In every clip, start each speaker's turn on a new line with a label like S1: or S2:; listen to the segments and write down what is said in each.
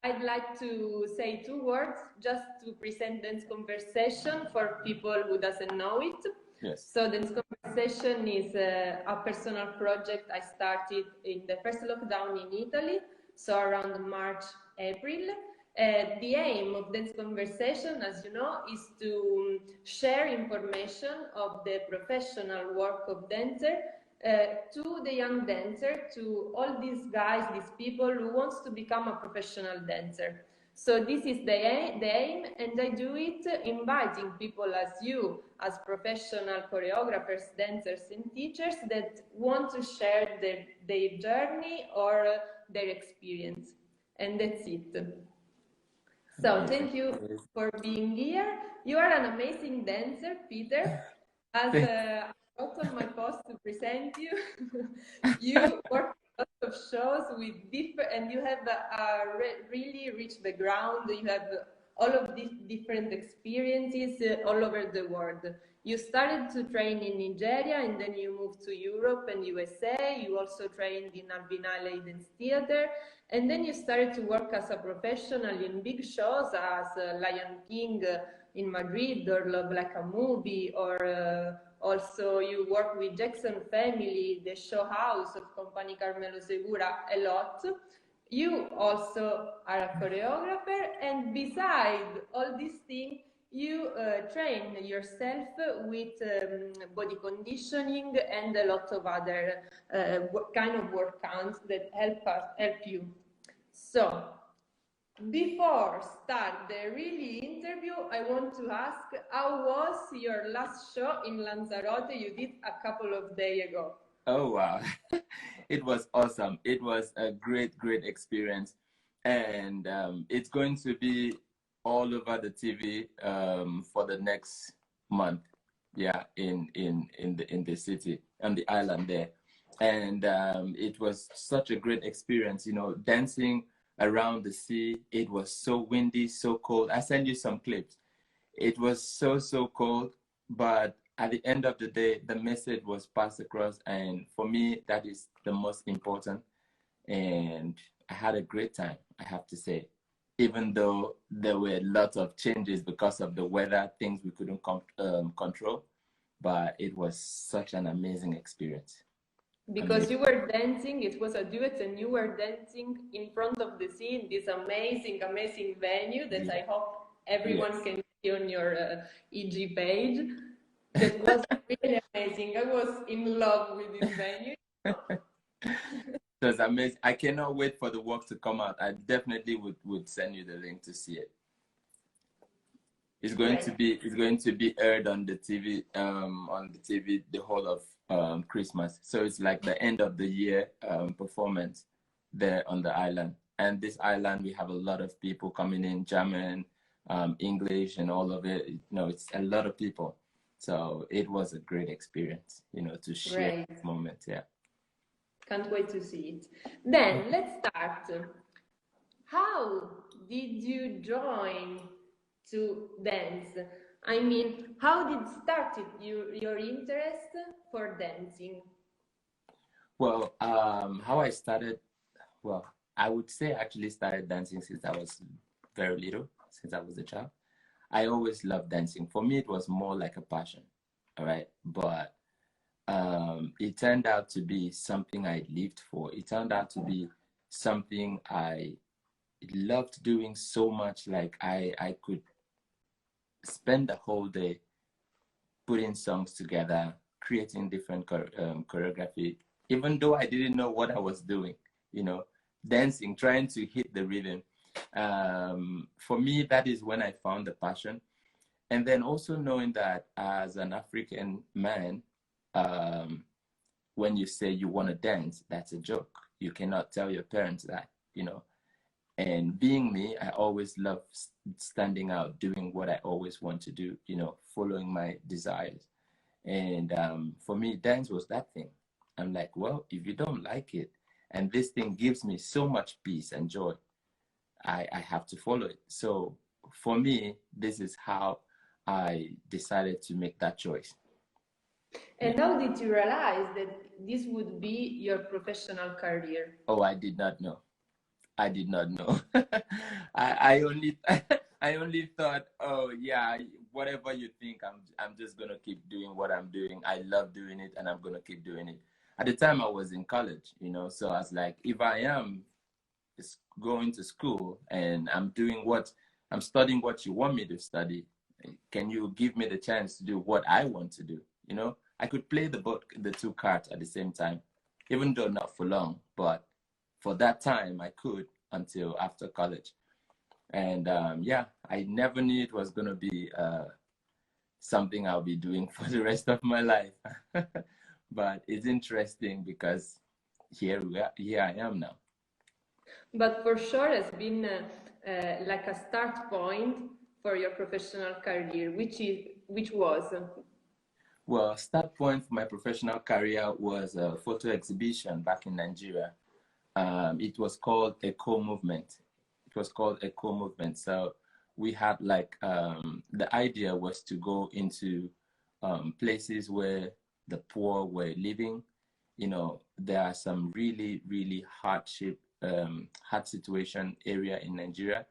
S1: I'd like to say 2 words just to present dance conversation for people who doesn't know it.
S2: Yes.
S1: So dance conversation is a personal project I started in the first lockdown in Italy, so around March, April. The aim of dance conversation, as you know, is to share information of the professional work of dancer to the young dancer, to all these guys, these people who wants to become a professional dancer. So this is the aim, and I do it inviting people as you, as professional choreographers, dancers, and teachers that want to share their journey or their experience. And that's it. So thank you for being here. You are an amazing dancer, Peter. As I wrote on my post to present you, you work a lot of shows with different, and you have a really rich background. You have all of these different experiences all over the world. You started to train in Nigeria, and then you moved to Europe and USA. You also trained in Ailey American Dance Theatre, and then you started to work as a professional in big shows as Lion King in Madrid, or Love Like a Movie, or also you work with Jackson Family, the show house of company Carmelo Segura, a lot. You also are a choreographer, and beside all these things, you train yourself with body conditioning and a lot of other kind of workouts that help you. So, before start the really interview, I want to ask, how was your last show in Lanzarote you did a couple of days ago?
S2: Oh, wow. It was awesome. It was a great experience. And it's going to be all over the TV for the next month. Yeah, in the city, on the island there. And it was such a great experience, you know, dancing around the sea. It was so windy, so cold. I sent you some clips. It was so cold, but at the end of the day, the message was passed across, and for me, that is the most important. And I had a great time, I have to say, even though there were lots of changes because of the weather, things we couldn't control, but it was such an amazing experience.
S1: Because you were dancing, it was a duet, and you were dancing in front of the sea in this amazing venue that I hope everyone can see on your EG page. That was really amazing. I was in love with this venue.
S2: It was amazing. I cannot wait for the work to come out. I definitely would send you the link to see it. It's going to be aired on the TV the whole of Christmas. So it's like the end of the year performance there on the island. And this island, we have a lot of people coming in, German, English, and all of it. You know, it's a lot of people. So it was a great experience, you know, to share this moment. Yeah.
S1: Can't wait to see it. Then let's start. How did you join to dance? I mean, how did started your interest for dancing?
S2: Well, how I started, well, I would say I actually started dancing since I was very little, since I was a child. I always loved dancing. For me, it was more like a passion, all right? But it turned out to be something I lived for. It turned out to be something I loved doing so much. Like I could spend the whole day putting songs together, creating different choreography, even though I didn't know what I was doing, you know, dancing, trying to hit the rhythm. For me, that is when I found the passion. And then also knowing that as an African man, when you say you want to dance, that's a joke. You cannot tell your parents that, you know. And being me, I always love standing out, doing what I always want to do, you know, following my desires. And for me, dance was that thing. I'm like, well, if you don't like it, and this thing gives me so much peace and joy, I have to follow it. So for me, this is how I decided to make that choice.
S1: And how did you realize that this would be your professional career?
S2: Oh, I did not know. I did not know. I only I only thought, oh yeah, whatever you think, I'm just gonna keep doing what I'm doing. I love doing it, and I'm gonna keep doing it. At the time, I was in college, you know, so I was like, if I am going to school and I'm studying what you want me to study, can you give me the chance to do what I want to do? You know, I could play the two cards at the same time, even though not for long, but for that time I could until after college. And yeah, I never knew it was going to be something I'll be doing for the rest of my life. But it's interesting because here I am now.
S1: But for sure, has been like a start point for your professional career, which was.
S2: Well, start point for my professional career was a photo exhibition back in Nigeria. It was called Eco Movement. It was called Eco Movement. So we had like the idea was to go into places where the poor were living. You know, there are some really, really hard situation area in Nigeria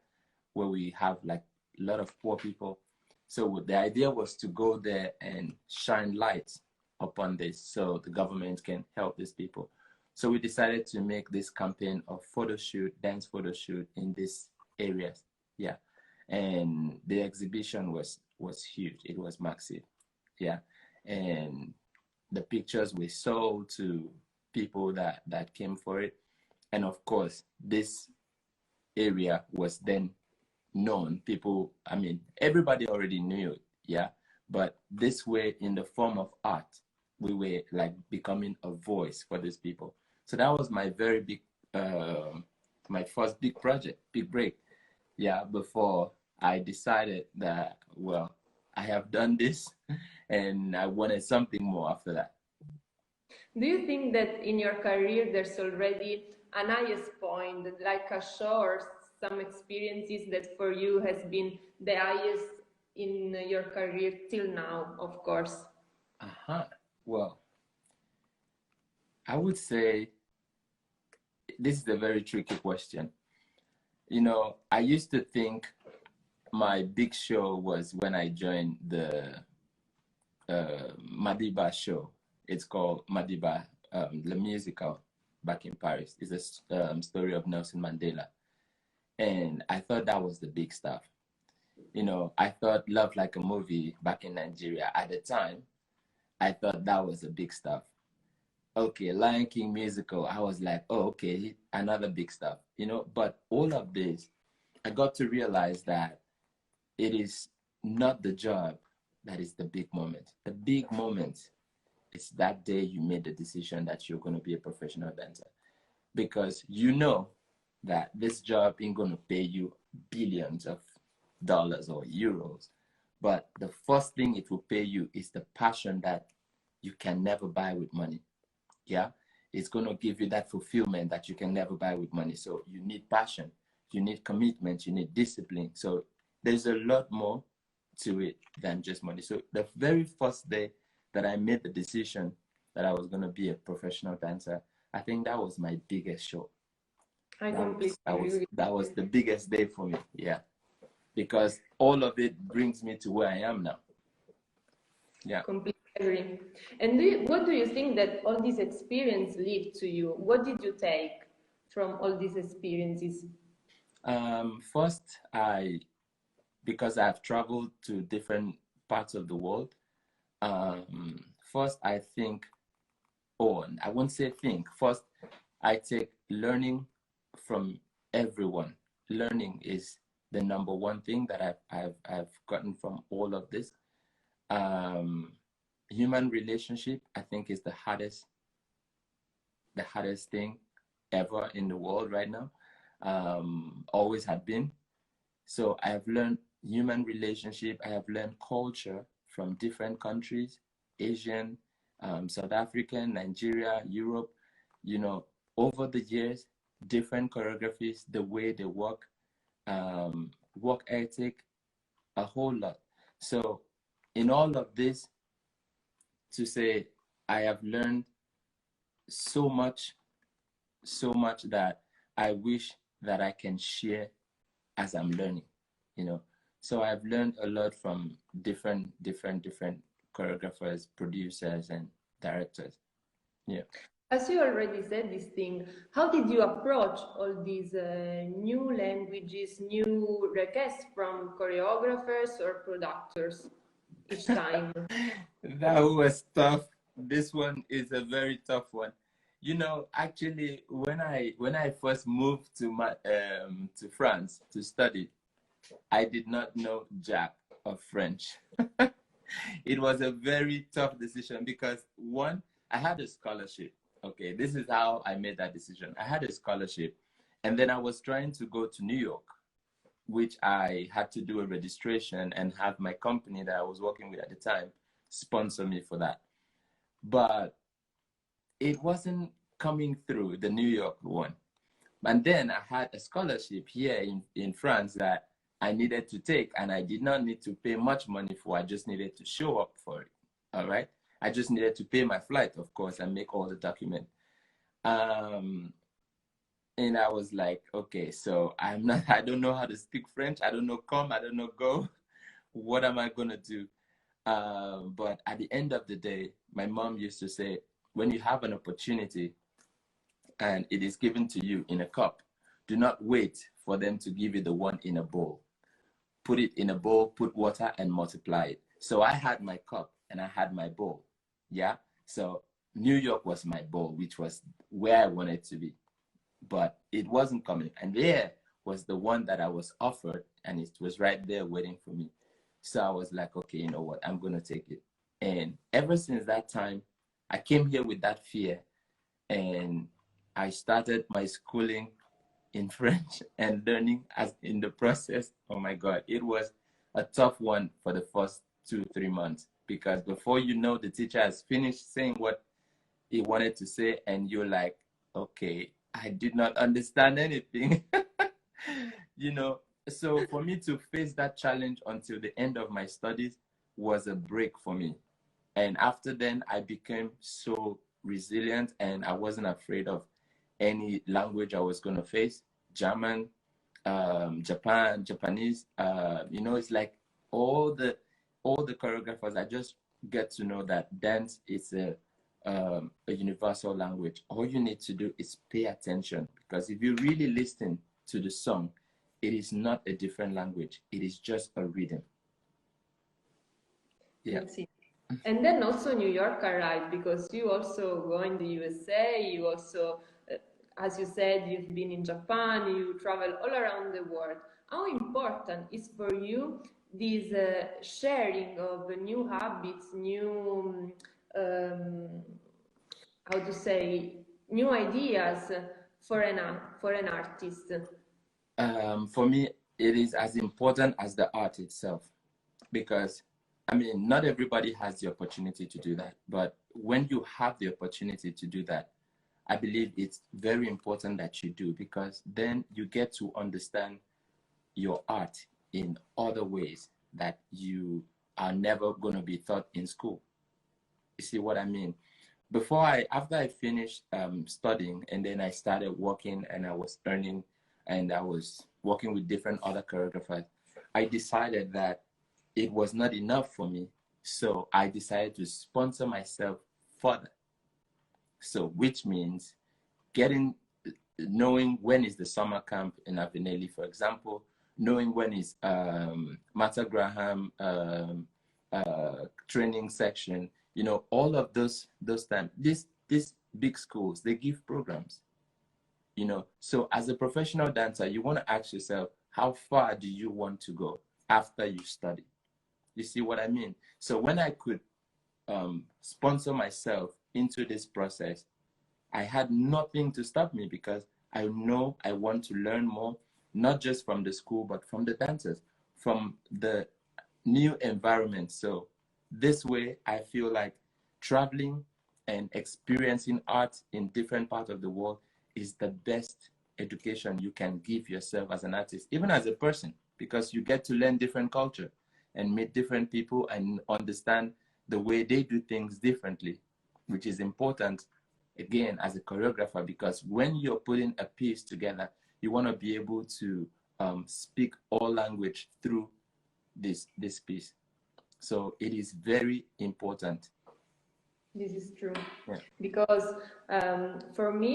S2: where we have like a lot of poor people. So the idea was to go there and shine light upon this so the government can help these people. So we decided to make this campaign of dance photo shoot in these areas. Yeah. And the exhibition was huge. It was massive. Yeah. And the pictures were sold to people that came for it. And of course, this area was then known. People, I mean, everybody already knew it, yeah. But this way, in the form of art, we were like becoming a voice for these people. So that was my very big, my first big project, big break, yeah. Before I decided that, well, I have done this, and I wanted something more after that.
S1: Do you think that in your career there's already an highest point, like a show or some experiences that for you has been the highest in your career till now, of course?
S2: Well, I would say this is a very tricky question. You know, I used to think my big show was when I joined the Madiba show. It's called Madiba, the musical back in Paris. It's a story of Nelson Mandela. And I thought that was the big stuff. You know, I thought Love Like a Movie back in Nigeria at the time, I thought that was the big stuff. Okay, Lion King musical, I was like, oh, okay, another big stuff, you know. But all of this, I got to realize that it is not the job that is the big moment. The big moment is that day you made the decision that you're going to be a professional dancer, because you know that this job ain't going to pay you billions of dollars or euros, but the first thing it will pay you is the passion that you can never buy with money. Yeah, it's going to give you that fulfillment that you can never buy with money. So you need passion, you need commitment, you need discipline. So there's a lot more to it than just money. So the very first day that I made the decision that I was going to be a professional dancer, I think that was my biggest show.
S1: I completely agree.
S2: That was the biggest day for me. Yeah, because all of it brings me to where I am now. Yeah.
S1: Completely agree. And what do you think that all these experiences leave to you? What did you take from all these experiences?
S2: First, because I've traveled to different parts of the world, first I think, I won't say think, first I take learning from everyone. Learning is the number one thing that I've gotten from all of this. Human relationship, I think, is the hardest thing ever in the world right now. Always have been. So I have learned human relationship. I have learned culture from different countries, Asian, South African, Nigeria, Europe, you know, over the years, different choreographies, the way they work ethic, a whole lot. So in all of this, to say I have learned so much that I wish that I can share as I'm learning, you know. So I've learned a lot from different choreographers, producers, and directors. Yeah.
S1: As you already said this thing, how did you approach all these new languages, new requests from choreographers or producers each time?
S2: That was tough. This one is a very tough one. You know, actually, when I first moved to France to study, I did not know jack of French. It was a very tough decision because one, I had a scholarship. Okay, this is how I made that decision. I had a scholarship, and then I was trying to go to New York, which I had to do a registration and have my company that I was working with at the time sponsor me for that. But it wasn't coming through, the New York one. And then I had a scholarship here in France that I needed to take, and I did not need to pay much money for. I just needed to show up for it. All right. I just needed to pay my flight, of course, and make all the documents. And I was like, okay, so I don't know how to speak French. I don't know come, I don't know go. What am I gonna do? But at the end of the day, my mom used to say, when you have an opportunity and it is given to you in a cup, do not wait for them to give you the one in a bowl. Put it in a bowl, put water, and multiply it. So I had my cup and I had my bowl. Yeah. So New York was my bowl, which was where I wanted to be. But it wasn't coming. And there was the one that I was offered, and it was right there waiting for me. So I was like, okay, you know what? I'm going to take it. And ever since that time, I came here with that fear. And I started my schooling in French and learning as in the process. Oh my God, it was a tough one for the first 2-3 months, because before you know, the teacher has finished saying what he wanted to say, and you're like, okay, I did not understand anything. You know, so for me to face that challenge until the end of my studies was a break for me. And after then, I became so resilient, and I wasn't afraid of any language I was going to face. German, Japanese, you know, it's like all the choreographers, I just get to know that dance is a universal language. All you need to do is pay attention, because if you really listen to the song, it is not a different language. It is just a rhythm. Yeah.
S1: And then also New York arrived, because you also go in the USA, you also, as you said, you've been in Japan, you travel all around the world. How important is for you this sharing of new habits, new, how to say, new ideas for an artist?
S2: For me, it is as important as the art itself, because I mean, not everybody has the opportunity to do that. But when you have the opportunity to do that, I believe it's very important that you do, because then you get to understand your art in other ways that you are never going to be taught in school. You see what I mean? After I finished studying, and then I started working, and I was earning, and I was working with different other choreographers, I decided that it was not enough for me. So I decided to sponsor myself further. So which means knowing when is the summer camp in Avenelli, for example, knowing when is Martha Graham training section, you know, all of those times, these big schools, they give programs, you know. So as a professional dancer, you want to ask yourself, how far do you want to go after you study? You see what I mean? So when I could sponsor myself into this process, I had nothing to stop me, because I know I want to learn more, not just from the school, but from the dancers, from the new environment. So this way, I feel like traveling and experiencing art in different parts of the world is the best education you can give yourself as an artist, even as a person, because you get to learn different culture and meet different people and understand the way they do things differently, which is important, again, as a choreographer, because when you're putting a piece together, you want to be able to speak all language through this piece. So it is very important.
S1: This is true.
S2: Yeah.
S1: Because for me,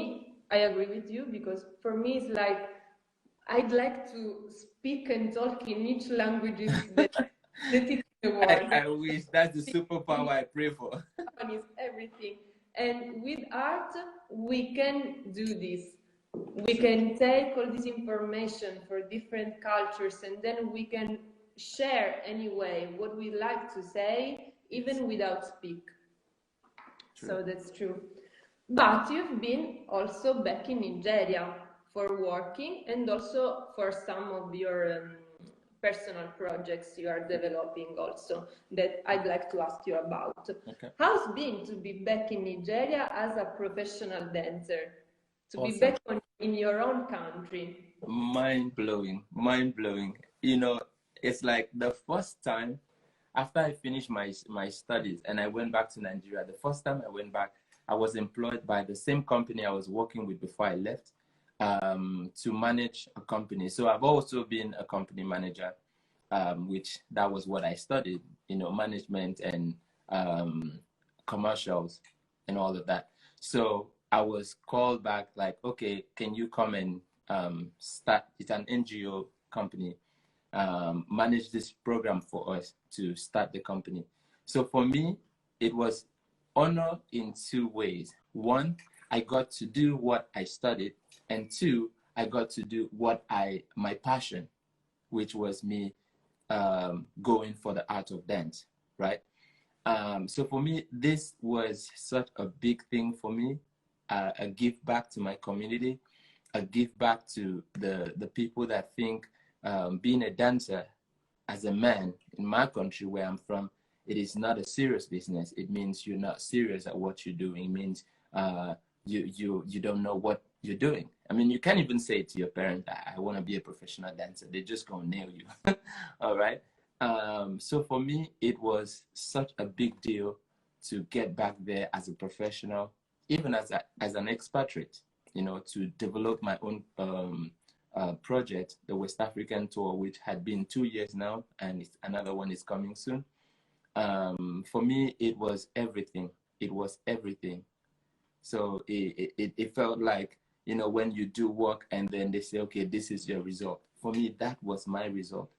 S1: I agree with you, because for me it's like I'd like to speak and talk in each language that is the world.
S2: I wish that's the superpower I pray for.
S1: Is everything. And with art, we can do this. We can take all this information for different cultures, and then we can share anyway what we like to say, even without speak. True. So that's true. But you've been also back in Nigeria for working, and also for some of your personal projects you are developing also, that I'd like to ask you about. Okay. How's it been to be back in Nigeria as a professional dancer? To awesome. Be back in your own country?
S2: Mind-blowing, mind-blowing. You know, it's like the first time after I finished my studies and I went back to Nigeria, the first time I went back, I was employed by the same company I was working with before I left. To manage a company. So I've also been a company manager, which that was what I studied, you know, management and commercials and all of that. So I was called back like, okay, can you come and start, it's an NGO company, manage this program for us to start the company. So for me, it was honor in two ways. One, I got to do what I studied, and two, I got to do what my passion, which was me going for the art of dance, right? So for me, this was such a big thing for me, a give back to my community, a give back to the people that think being a dancer as a man in my country where I'm from, it is not a serious business. It means you're not serious at what you're doing. It means you don't know what you're doing. I mean, you can't even say to your parents, I want to be a professional dancer. They're just going to nail you. All right. So for me, it was such a big deal to get back there as a professional, even as an expatriate, you know, to develop my own project, the West African tour, which had been 2 years now, and another one is coming soon. For me, it was everything. It was everything. So it felt like, you know, when you do work and then they say, okay, this is your result. For me, that was my result.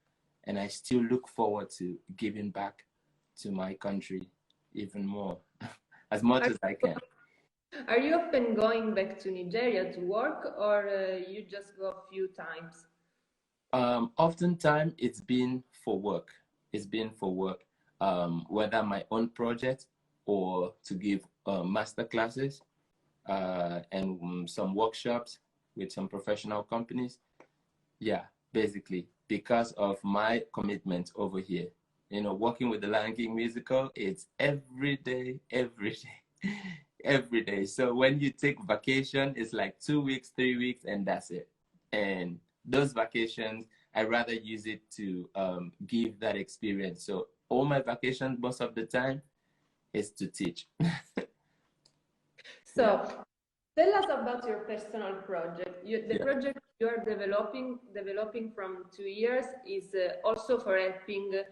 S2: And I still look forward to giving back to my country even more, as much as I can.
S1: Are you often going back to Nigeria to work, or you just go a few times?
S2: Oftentimes it's been for work. It's been for work, whether my own project or to give master classes and some workshops with some professional companies. Yeah, basically, because of my commitment over here. You know, working with the Lion King musical, it's every day, every day, every day. So when you take vacation, it's like 2 weeks, 3 weeks, and that's it. And those vacations, I rather use it to give that experience. So all my vacations, most of the time, is to teach.
S1: So tell us about your personal project. The project you are developing from 2 years is also for helping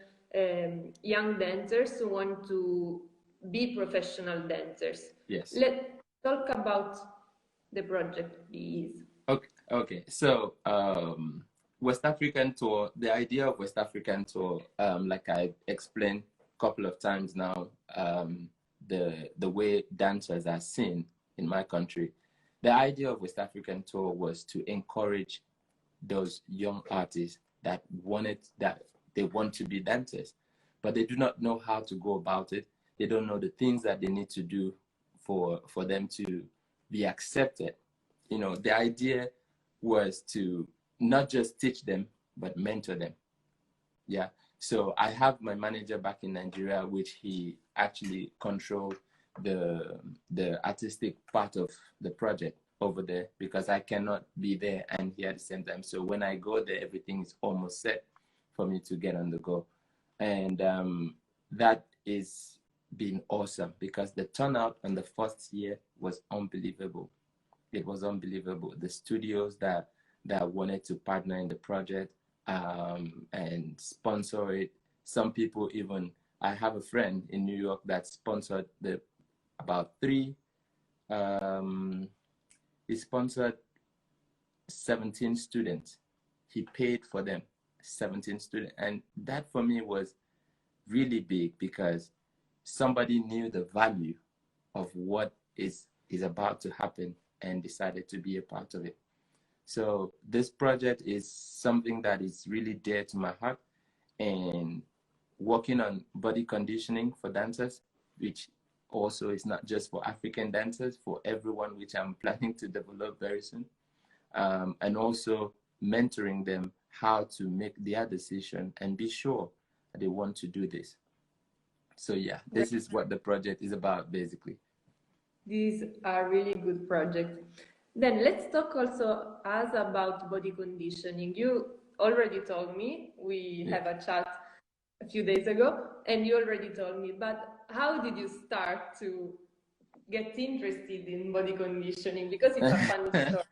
S1: young dancers who want to be professional dancers.
S2: Yes.
S1: Let's talk about the project, please.
S2: Okay. So West African tour, the idea of West African tour, like I explained a couple of times now, the way dancers are seen in my country, the idea of West African tour was to encourage those young artists that they want to be dancers, but they do not know how to go about it. They don't know the things that they need to do for them to be accepted. You know, the idea was to not just teach them, but mentor them. Yeah. So I have my manager back in Nigeria, which he actually controlled the artistic part of the project over there, because I cannot be there and here at the same time. So when I go there, everything is almost set for me to get on the go. And that is been awesome, because the turnout on the first year was unbelievable. It was unbelievable. The studios that that wanted to partner in the project and sponsor it. Some people even, I have a friend in New York that sponsored about three, he sponsored 17 students. He paid for them, 17 students. And that for me was really big because somebody knew the value of what is about to happen and decided to be a part of it. So this project is something that is really dear to my heart, and working on body conditioning for dancers, which also is not just for African dancers, for everyone, which I'm planning to develop very soon. And also mentoring them how to make their decision and be sure that they want to do this. So yeah, this is what the project is about, basically.
S1: These are really good projects. Then let's talk also as about body conditioning. You already told me, we have a chat a few days ago, and you already told me, but how did you start to get interested in body conditioning? Because it's a funny story.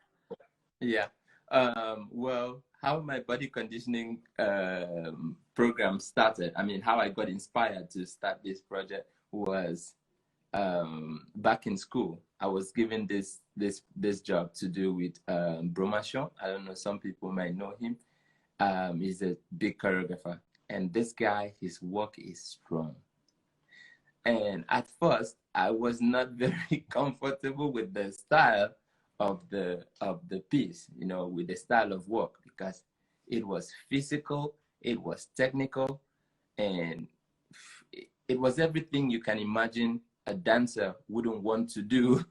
S2: Yeah. Well, how my body conditioning program started, I mean, how I got inspired to start this project was back in school. I was given this job to do with Bromachon. I don't know, some people might know him. He's a big choreographer. And this guy, his work is strong. And at first, I was not very comfortable with the style of the piece, you know, with the style of work, because it was physical, it was technical, and it was everything you can imagine a dancer wouldn't want to do.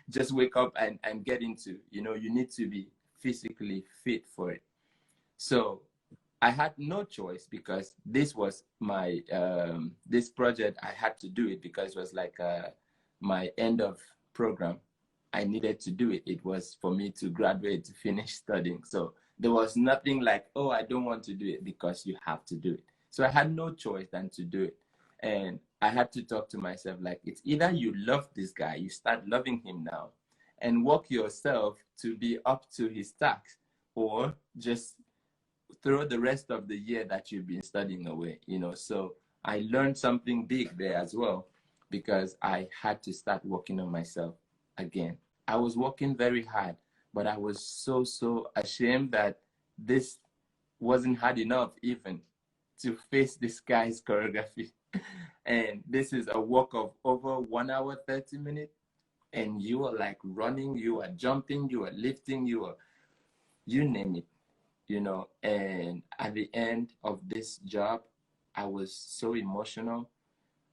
S2: Just wake up and get into, you know, you need to be physically fit for it. So I had no choice, because this was my this project. I had to do it because it was like my end of program. I needed to do it. It was for me to graduate, to finish studying. So there was nothing like, oh, I don't want to do it, because you have to do it. So I had no choice than to do it. And I had to talk to myself like, it's either you love this guy, you start loving him now and work yourself to be up to his task, or just throw the rest of the year that you've been studying away, you know. So I learned something big there as well, because I had to start working on myself again. I was working very hard, but I was so ashamed that this wasn't hard enough even to face this guy's choreography. And this is a work of over 1 hour, 30 minutes. And you are like running, you are jumping, you are lifting, you name it, you know. And at the end of this job, I was so emotional.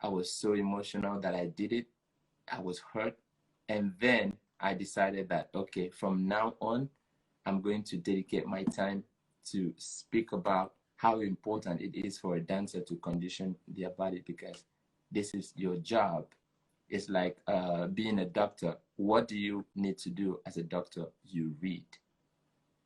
S2: I was so emotional that I did it. I was hurt. And then I decided that, okay, from now on, I'm going to dedicate my time to speak about how important it is for a dancer to condition their body, because this is your job. It's like being a doctor. What do you need to do as a doctor? You read,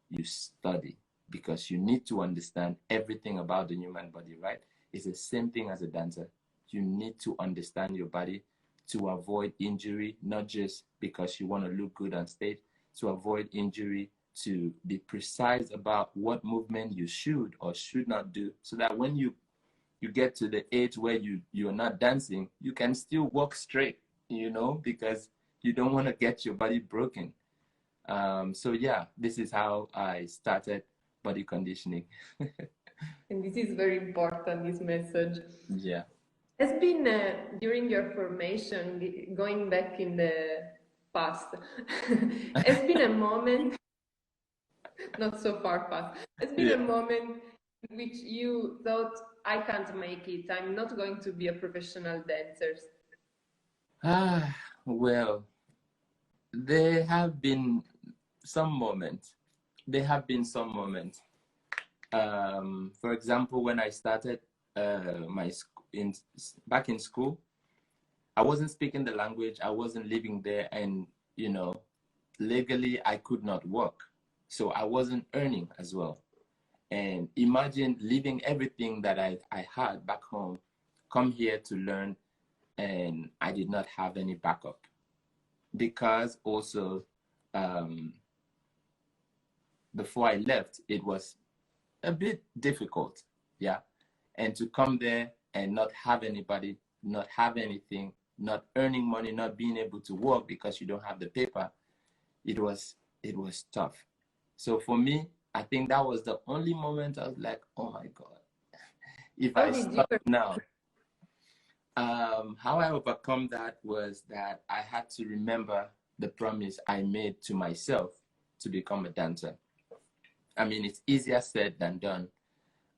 S2: you study, because you need to understand everything about the human body, right? It's the same thing as a dancer. You need to understand your body to avoid injury, not just because you want to look good on stage, to avoid injury, to be precise about what movement you should or should not do, so that when you get to the age where you're not dancing, you can still walk straight, you know, because you don't want to get your body broken. So yeah, this is how I started body conditioning.
S1: And this is very important, this message.
S2: Yeah.
S1: It's been during your formation, going back in the past, it's been a moment, not so far past, it's been a moment in which you thought, I can't make it, I'm not going to be a professional dancer.
S2: Well, there have been some moments. For example, when I started back in school, I wasn't speaking the language. I wasn't living there, and you know, legally I could not work, so I wasn't earning as well. And imagine leaving everything that I had back home, come here to learn, and I did not have any backup, because also before I left, it was a bit difficult, yeah. And to come there and not have anybody, not have anything, not earning money, not being able to work because you don't have the paper, it was tough. So for me, I think that was the only moment I was like, oh my God, if I stop now. How I overcome that was that I had to remember the promise I made to myself to become a dancer. I mean, it's easier said than done.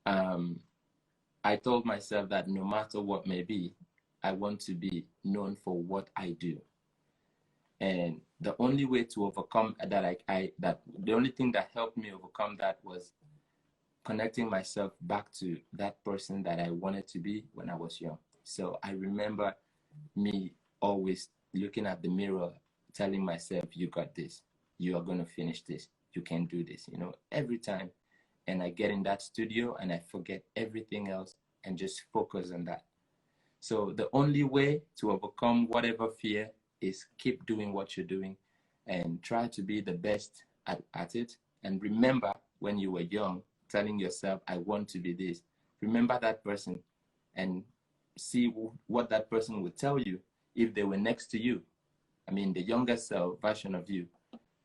S2: I told myself that no matter what may be, I want to be known for what I do. And the only way to overcome that, the only thing that helped me overcome that was connecting myself back to that person that I wanted to be when I was young. So I remember me always looking at the mirror, telling myself, you got this, you are going to finish this, you can do this, you know, every time. And I get in that studio and I forget everything else and just focus on that. So the only way to overcome whatever fear is keep doing what you're doing and try to be the best at it. And remember when you were young, telling yourself, I want to be this. Remember that person and see what that person would tell you if they were next to you. I mean, the younger self version of you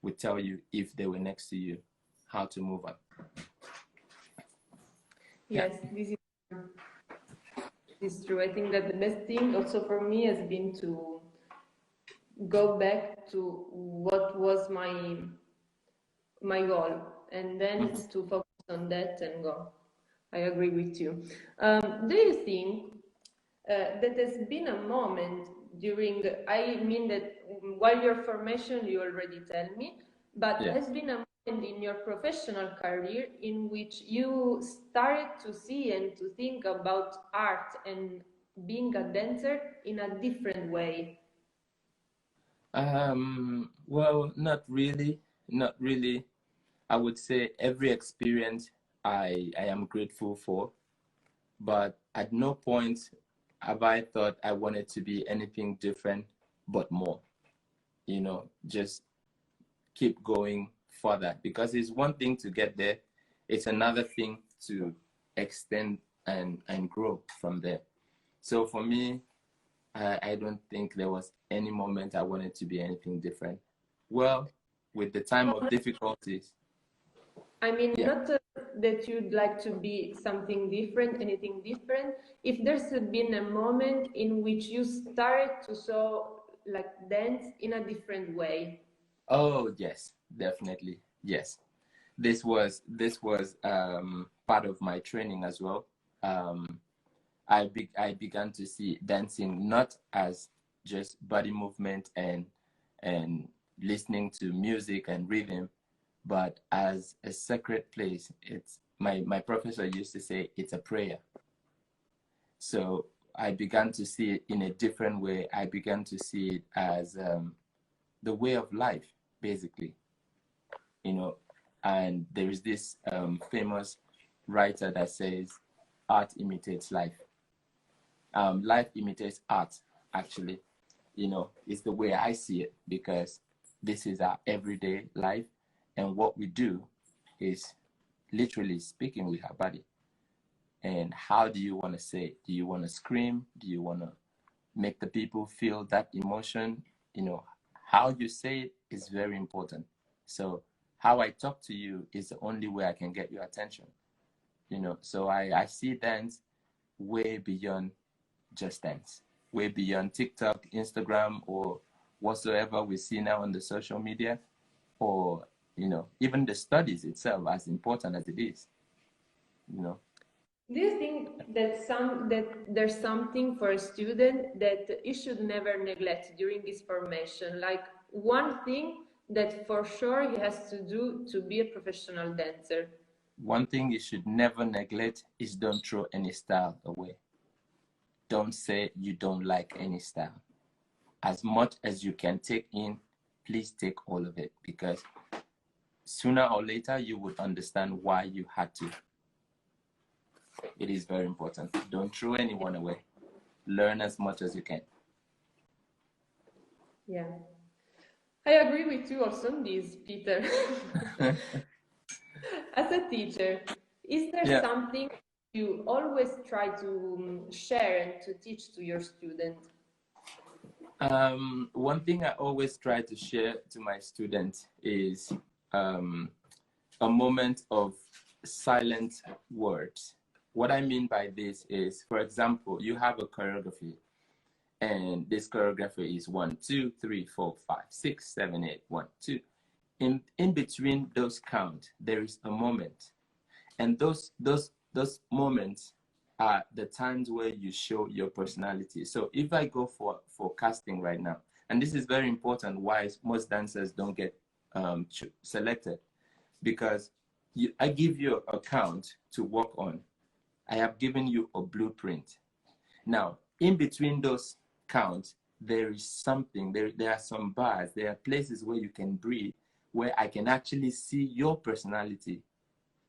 S2: would tell you if they were next to you, how to move on.
S1: Yes, this is true. I think that the best thing also for me has been to go back to what was my goal, and then to focus on that and go. I agree with you. Do you think that there's been a moment during, I mean that while your formation, you already tell me, but has been a moment in your professional career in which you started to see and to think about art and being a dancer in a different way?
S2: Well, not really. I would say every experience I am grateful for, but at no point have I thought I wanted to be anything different but more. You know, just keep going further, because it's one thing to get there, it's another thing to extend and grow from there. So for me, I don't think there was any moment I wanted to be anything different. Well, with the time of difficulties.
S1: I mean, not that you'd like to be something different, anything different. If there's been a moment in which you started to dance in a different way.
S2: Oh yes, definitely. Yes. This was part of my training as well. I began to see dancing not as just body movement and listening to music and rhythm, but as a sacred place. It's my professor used to say it's a prayer. So I began to see it in a different way. I began to see it as the way of life, basically. You know, and there is this famous writer that says, art imitates life. Life imitates art, actually. You know, it's the way I see it, because this is our everyday life. And what we do is literally speaking with our body. And how do you want to say it? Do you want to scream? Do you want to make the people feel that emotion? You know, how you say it is very important. So how I talk to you is the only way I can get your attention. You know, so I see dance way beyond just dance, way beyond TikTok, Instagram, or whatsoever we see now on the social media, or, you know, even the studies itself, as important as it is, you know.
S1: Do you think that there's something for a student that he should never neglect during his formation? Like one thing that for sure he has to do to be a professional dancer?
S2: One thing you should never neglect is don't throw any style away. Don't say you don't like any style. As much as you can take in, please take all of it, because sooner or later you would understand why you had to. It is very important. Don't throw anyone away. Learn as much as you can.
S1: Yeah. I agree with you also on this, Peter. As a teacher, is there
S2: Yeah.
S1: something you always try to share and to teach to your students?
S2: One thing I always try to share to my students is a moment of silent words. What I mean by this is, for example, you have a choreography, and this choreography is 1, 2, 3, 4, 5, 6, 7, 8, 1, 2. In between those count, there is a moment, and those moments are the times where you show your personality. So if I go for casting right now, and this is very important, why most dancers don't get selected, because I give you a count to work on. I have given you a blueprint. Now, in between those counts, there is something, there are some bars, there are places where you can breathe, where I can actually see your personality.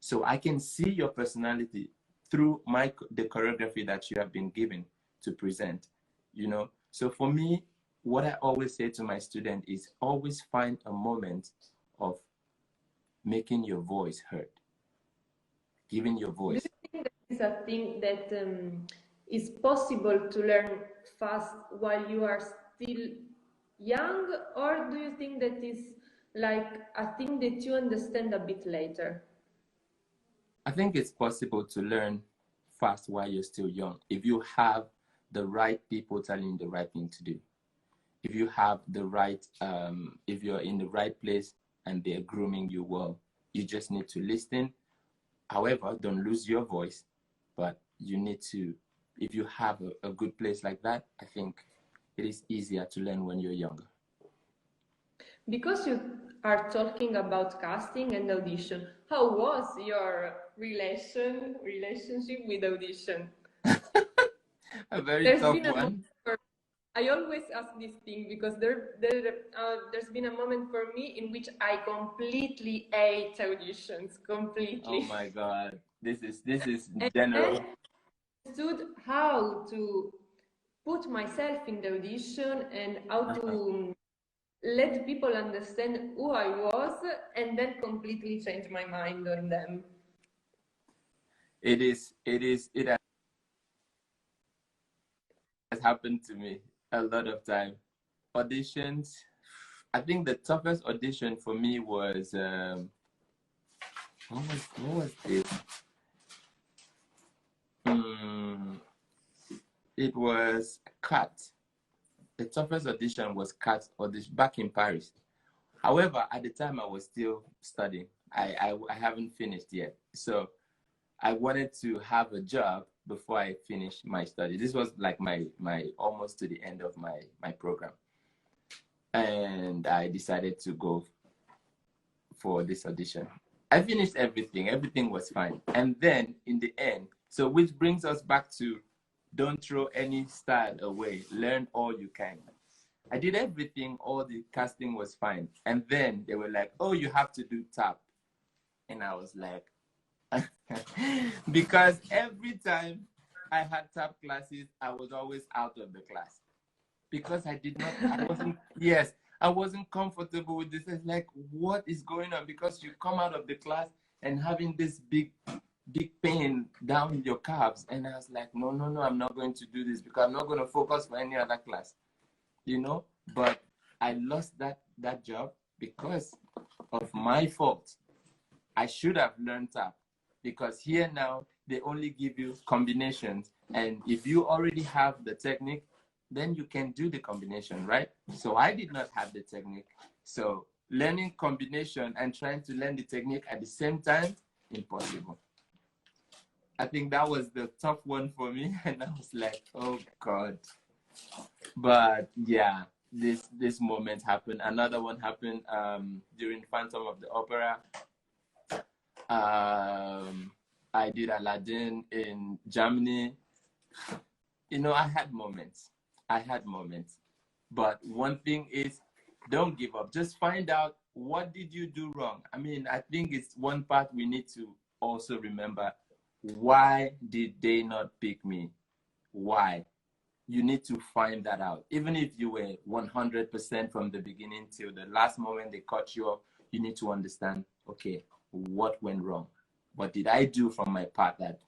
S2: So I can see your personality through the choreography that you have been given to present, you know. So for me, what I always say to my student is always find a moment of making your voice heard, giving your voice.
S1: Do you think that is a thing that is possible to learn fast while you are still young, or do you think that is like a thing that you understand a bit later?
S2: I think it's possible to learn fast while you're still young if you have the right people telling you the right thing to do. If you have the right, if you're in the right place and they're grooming you well, you just need to listen. However, don't lose your voice, but you need to, if you have a good place like that, I think it is easier to learn when you're younger.
S1: Because you are talking about casting and audition, how was your relationship with audition?
S2: A very
S1: There's
S2: tough
S1: been a
S2: one.
S1: moment I always ask this thing because there's been a moment for me in which I completely hate auditions, completely.
S2: Oh my God, this is
S1: And
S2: general.
S1: then I understood how to put myself in the audition and how to let people understand who I was, and then completely change my mind on them.
S2: It has happened to me a lot of time. Auditions, I think the toughest audition for me was what was this? It was Cat. The toughest audition was Cat audition back in Paris. However, at the time I was still studying. I haven't finished yet. So I wanted to have a job before I finished my study. This was like my almost to the end of my program. And I decided to go for this audition. I finished everything. Everything was fine. And then in the end, so which brings us back to don't throw any style away. Learn all you can. I did everything. All the casting was fine. And then they were like, oh, you have to do tap. And I was like, because every time I had tap classes, I was always out of the class. Because I wasn't comfortable with this. It's like, what is going on? Because you come out of the class and having this big pain down in your calves. And I was like, no, I'm not going to do this because I'm not going to focus for any other class, you know? But I lost that job because of my fault. I should have learned tap because here now, they only give you combinations. And if you already have the technique, then you can do the combination, right? So I did not have the technique. So learning combination and trying to learn the technique at the same time, impossible. I think that was the tough one for me. And I was like, oh God. But yeah, this moment happened. Another one happened during Phantom of the Opera. I did Aladdin in Germany. You know, I had moments. But one thing is, don't give up. Just find out what did you do wrong. I mean, I think it's one part we need to also remember. Why did they not pick me? Why? You need to find that out. Even if you were 100% from the beginning till the last moment they cut you off, you need to understand, okay, what went wrong? What did I do from my part that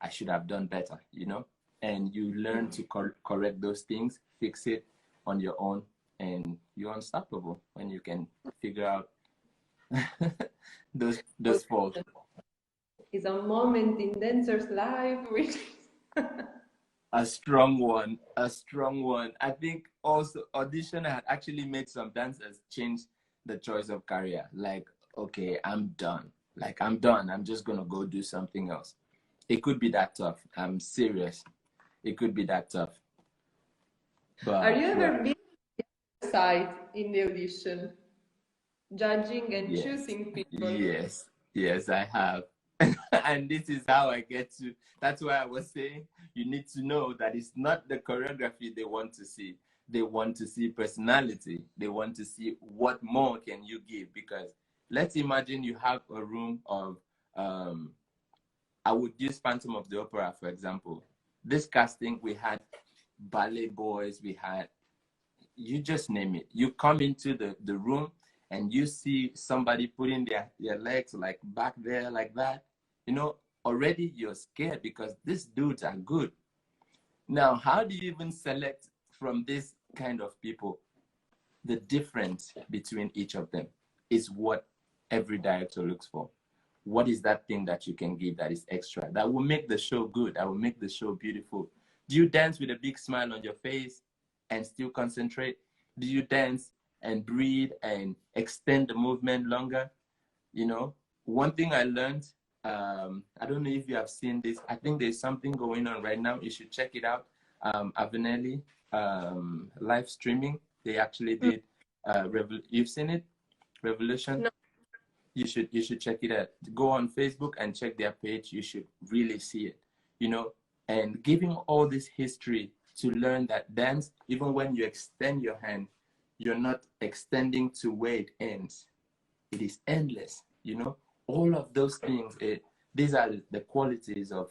S2: I should have done better, you know? And you learn to correct those things, fix it on your own, and you're unstoppable when you can figure out those faults.
S1: It's a moment in dancer's life which
S2: a strong one. I think also audition had actually made some dancers change the choice of career. Like, okay, I'm done. Like, I'm done. I'm just gonna go do something else. It could be that tough. I'm serious. It could be that tough. But
S1: are you ever been side in the audition, judging and choosing people?
S2: Yes, I have. And this is how I get to, that's why I was saying you need to know that it's not the choreography they want to see. They want to see personality. They want to see what more can you give. Because let's imagine you have a room of, I would use Phantom of the Opera, for example. This casting, we had ballet boys, we had, you just name it. You come into the room and you see somebody putting their legs like back there like that, you know, already you're scared because these dudes are good. Now, how do you even select from this kind of people? The difference between each of them is what every director looks for. What is that thing that you can give that is extra, that will make the show good, that will make the show beautiful? Do you dance with a big smile on your face and still concentrate? Do you dance and breathe and extend the movement longer? You know, one thing I learned, I don't know if you have seen this. I think there's something going on right now. You should check it out. Avenelli live streaming. They actually did. You've seen it, Revolution?
S1: No.
S2: You should check it out. Go on Facebook and check their page. You should really see it. You know, and giving all this history to learn that dance, even when you extend your hand, you're not extending to where it ends. It is endless, you know? All of those things, these are the qualities of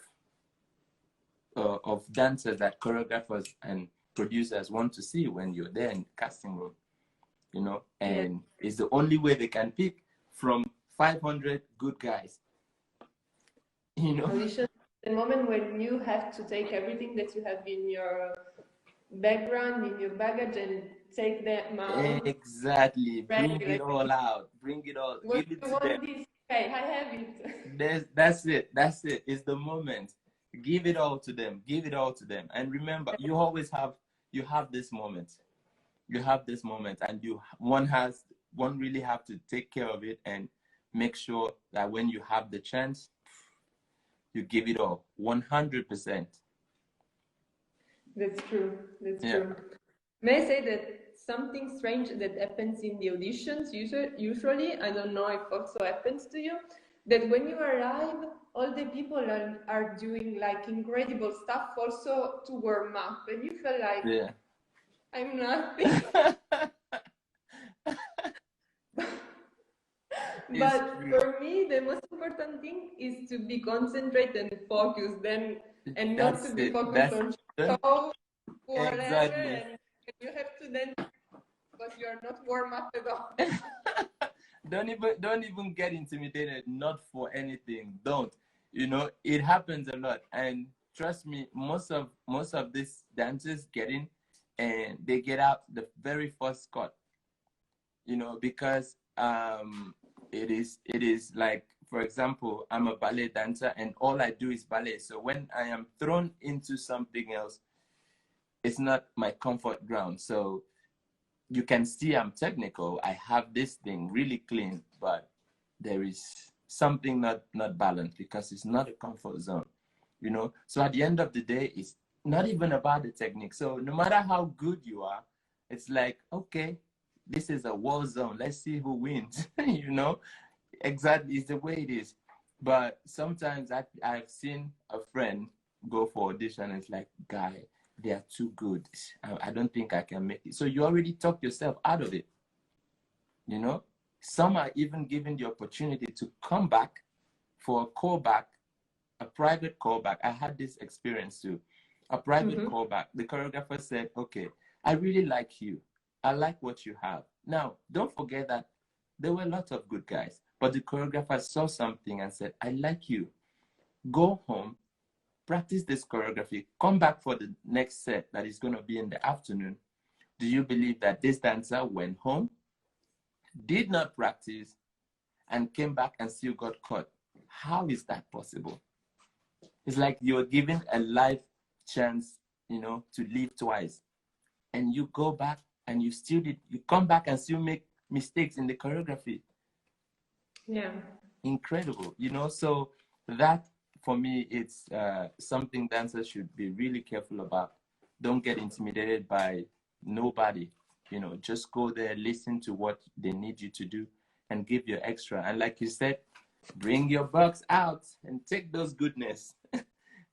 S2: dancers that choreographers and producers want to see when you're there in the casting room, you know? And it's the only way they can pick from 500 good guys, you know?
S1: Audition, the moment when you have to take everything that you have in your background, in your baggage, and take them out.
S2: Exactly. Bring it all out. Bring it all.
S1: What
S2: Give it
S1: you
S2: to
S1: want
S2: them.
S1: this? Okay, I have it.
S2: That's it. That's it. It's the moment. Give it all to them. Give it all to them. And remember, you always have this moment. You have this moment, and one really have to take care of it and make sure that when you have the chance, you give it all 100%.
S1: That's true. That's true. May I say that something strange that happens in the auditions, usually, I don't know if also happens to you, that when you arrive, all the people are doing like incredible stuff also to warm up, and you feel like, I'm nothing. But for me, the most important thing is to be concentrated and focused, and not to be focused on show, whatever.
S2: Exactly.
S1: And you have to then, because you are not warm up at all.
S2: Don't even get intimidated. Not for anything. Don't. You know, it happens a lot, and trust me, most of these dancers get in, and they get out the very first cut. You know, because it is like, for example, I'm a ballet dancer and all I do is ballet. So when I am thrown into something else, it's not my comfort ground. So you can see I'm technical. I have this thing really clean, but there is something not balanced because it's not a comfort zone, you know? So at the end of the day, it's not even about the technique. So no matter how good you are, it's like, okay, this is a war zone. Let's see who wins, you know? Exactly, it's the way it is. But sometimes I've seen a friend go for audition and it's like, guy, they are too good. I don't think I can make it. So you already talked yourself out of it, you know? Some are even given the opportunity to come back for a callback, a private callback. I had this experience too. A private callback. The choreographer said, okay, I really like you. I like what you have. Now, don't forget that There were lots of good guys, but the choreographer saw something and said, I like you. Go home, practice this choreography, come back for the next set that is going to be in the afternoon. Do you believe that this dancer went home, did not practice, and came back and still got caught? How is that possible? It's like you're given a life chance, you know, to live twice. And you go back and you come back and still make mistakes in the choreography.
S1: Yeah.
S2: Incredible, you know. So that, for me, it's something dancers should be really careful about. Don't get intimidated by nobody, you know. Just go there, listen to what they need you to do, and give your extra. And like you said, bring your bucks out and take those goodness.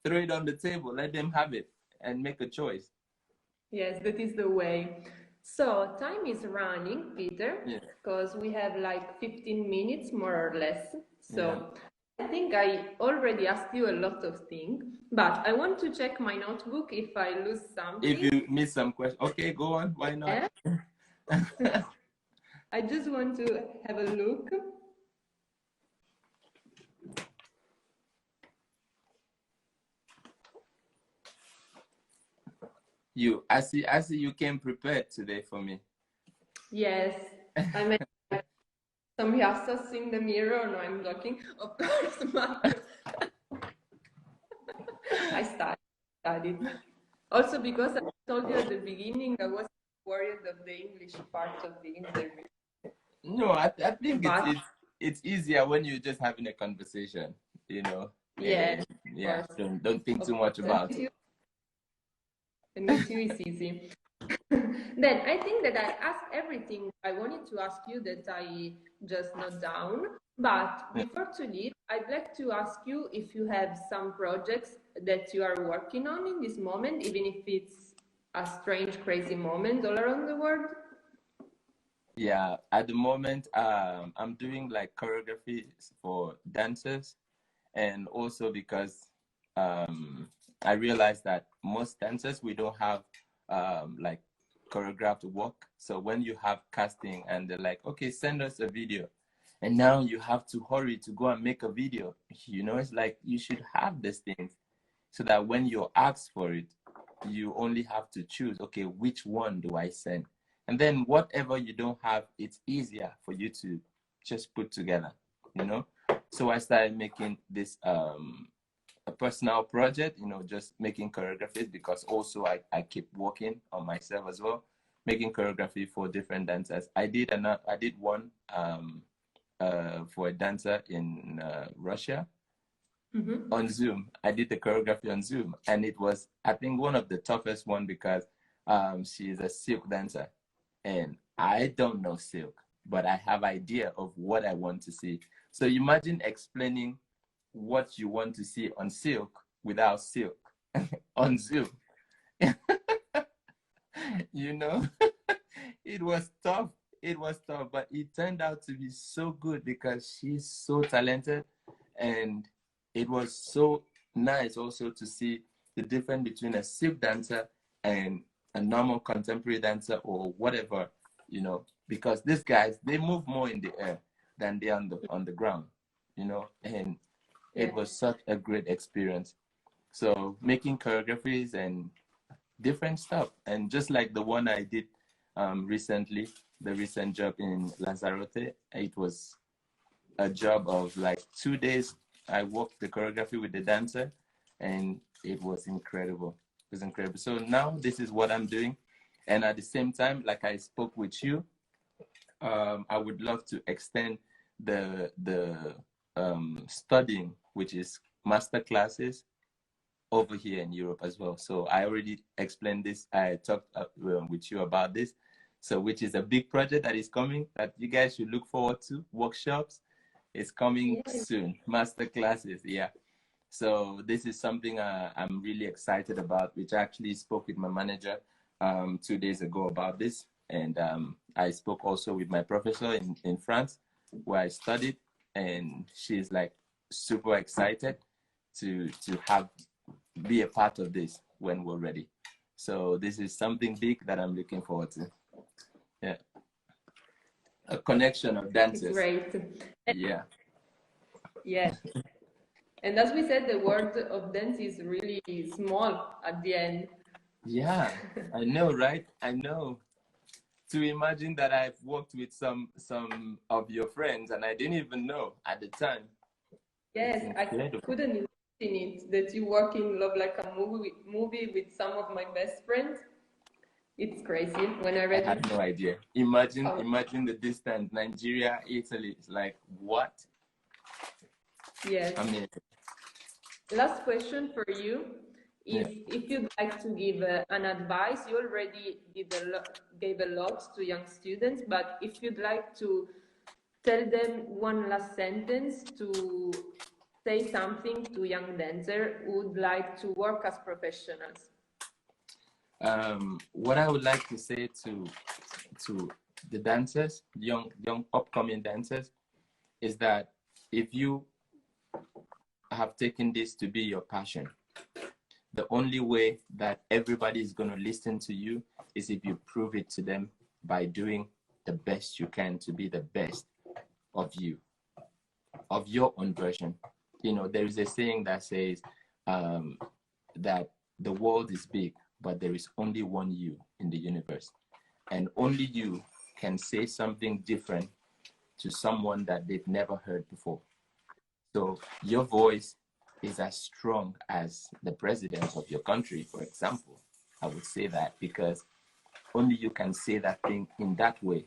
S2: Throw it on the table, let them have it, and make a choice.
S1: Yes, that is the way. So time is running, Peter, because we have like 15 minutes more or less. So I think I already asked you a lot of things, but I want to check my notebook if I lose something.
S2: If you miss some questions, okay, go on. Why not?
S1: I just want to have a look.
S2: I see you came prepared today for me.
S1: Yes, I mean, some rehearsals in the mirror. No, I'm joking. Of course, I studied. Also because I told you at the beginning I was worried of the English part of the interview.
S2: No, I think it's easier when you're just having a conversation, you know.
S1: Yeah.
S2: Yeah. Don't think too much about it.
S1: And with you is easy. Then I think that I asked everything I wanted to ask you that I just note down. But before to leave, I'd like to ask you if you have some projects that you are working on in this moment, even if it's a strange, crazy moment all around the world.
S2: Yeah, at the moment, I'm doing like choreography for dancers, and also because I realized that most dancers, we don't have like choreographed work. So when you have casting and they're like, okay, send us a video, and now you have to hurry to go and make a video, you know. It's like you should have these things so that when you're asked for it, you only have to choose, okay, which one do I send? And then whatever you don't have, it's easier for you to just put together, you know. So I started making this a personal project, you know, just making choreographies, because also I keep working on myself as well, making choreography for different dancers. I did one for a dancer in Russia. On Zoom. I did the choreography on Zoom, and it was, I think, one of the toughest one, because she is a silk dancer, and I don't know silk, but I have idea of what I want to see. So imagine explaining what you want to see on silk without silk on Zoom. You know, it was tough. It was tough, but it turned out to be so good because she's so talented, and it was so nice also to see the difference between a silk dancer and a normal contemporary dancer or whatever, you know, because these guys, they move more in the air than they on the ground, you know, and it was such a great experience. So making choreographies and different stuff, and just like the one I did recently, the recent job in Lanzarote, it was a job of like 2 days. I worked the choreography with the dancer, and it was incredible. It was incredible. So now this is what I'm doing. And at the same time, like I spoke with you, I would love to extend the studying, which is master classes, over here in Europe as well. So I already explained this. I talked with you about this. So which is a big project that is coming that you guys should look forward to. Workshops. It's coming soon. Master classes, yeah. So this is something I'm really excited about, which I actually spoke with my manager 2 days ago about this. And I spoke also with my professor in France, where I studied. And she's like super excited to be a part of this when we're ready. So this is something big that I'm looking forward to. Yeah. a connection of
S1: It's
S2: dancers.
S1: great.
S2: Yeah.
S1: Yes. And as we said, the world of dance is really small at the end.
S2: Yeah, I know, right? I know. To imagine that I've worked with some of your friends and I didn't even know at the time.
S1: Yes,
S2: It's
S1: I
S2: incredible.
S1: couldn't imagine it that you work in Love Like a movie with some of my best friends. It's crazy. When I
S2: I
S1: read
S2: had
S1: it,
S2: no idea. Imagine,
S1: oh,
S2: imagine the distance. Nigeria, Italy. It's like what?
S1: yes.
S2: I mean,
S1: Last question for you.
S2: yeah.
S1: If you'd like to give an advice, you already gave a lot to young students, but if you'd like to tell them one last sentence to say something to young dancers who would like to work as professionals.
S2: What I would like to say to the dancers, young upcoming dancers, is that if you have taken this to be your passion, the only way that everybody is going to listen to you is if you prove it to them by doing the best you can to be the best of you, of your own version. You know, there is a saying that says that the world is big, but there is only one you in the universe. And only you can say something different to someone that they've never heard before. So your voice is as strong as the president of your country, for example. I would say that because only you can say that thing in that way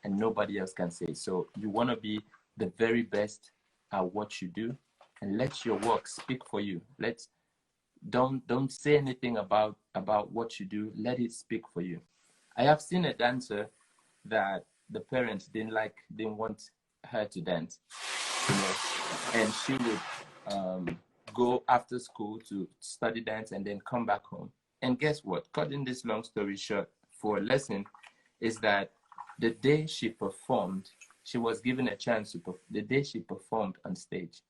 S2: and nobody else can say. So you want to be the very best at what you do and let your work speak for you. Don't say anything about what you do. Let it speak for you. I have seen a dancer that the parents didn't want her to dance, you know, and she would go after school to study dance and then come back home. And guess what? Cutting this long story short, for a lesson, is that the day she performed, she was given a chance to the day she performed on stage,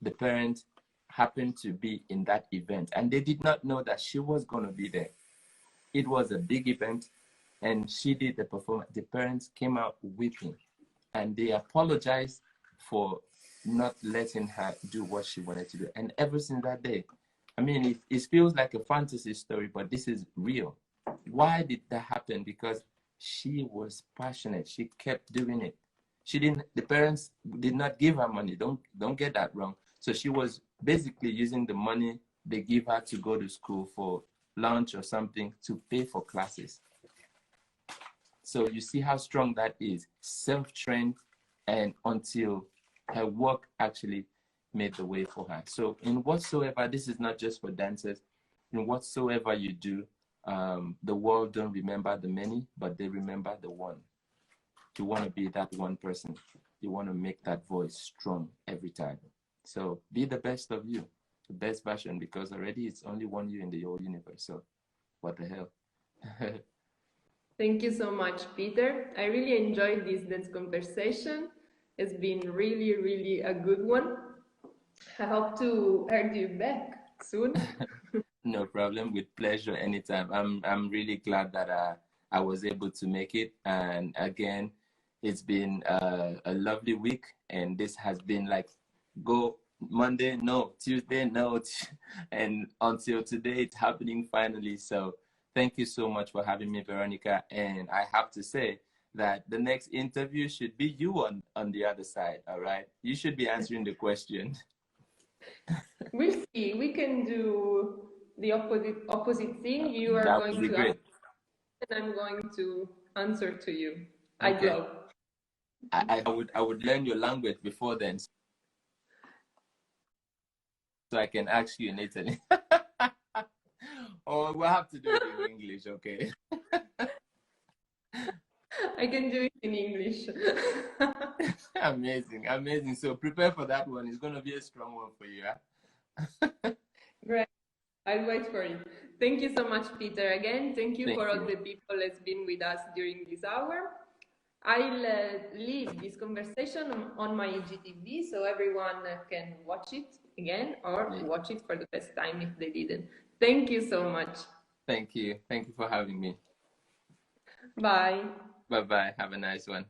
S2: the parents happened to be in that event and they did not know that she was going to be there. It was a big event and she did the performance. The parents came out weeping and they apologized for not letting her do what she wanted to do. And ever since that day, I mean, it feels like a fantasy story, but this is real. Why did that happen? Because she was passionate. She kept doing it. The parents did not give her money. Don't get that wrong. So she was basically using the money they give her to go to school for lunch or something to pay for classes. So you see how strong that is, self-trained, and until her work actually made the way for her. So in whatsoever, this is not just for dancers, in whatsoever you do, the world don't remember the many, but they remember the one. You want to be that one person. You want to make that voice strong every time. So be the best of you, the best version, because already it's only one you in the whole universe. So what the hell?
S1: Thank you so much, Peter. I really enjoyed this conversation. It's been really, really a good one. I hope to hear you back soon.
S2: No problem. With pleasure, anytime. I'm really glad that I was able to make it. And again, it's been a lovely week. And this has been like go Monday, no, Tuesday, no, and until today, it's happening finally. So thank you so much for having me, Veronica. And I have to say that the next interview should be you on the other side. All right, you should be answering the question.
S1: We'll see. We can do the opposite thing. You are
S2: That
S1: going
S2: would be
S1: to
S2: great.
S1: ask, and I'm going to answer to you.
S2: Okay.
S1: I'd love.
S2: I would learn your language before then, so I can ask you in Italy. Or we'll have to do it in English, okay?
S1: I can do it in English.
S2: Amazing, amazing. So prepare for that one. It's going to be a strong one for you. Huh?
S1: Great. I'll wait for it. Thank you so much, Peter. Again, thank you for all the people that's been with us during this hour. I'll leave this conversation on my IGTV so everyone can watch it again or watch it for the first time if they didn't. Thank you so much.
S2: Thank you. Thank you for having me.
S1: Bye.
S2: Bye-bye. Have a nice one.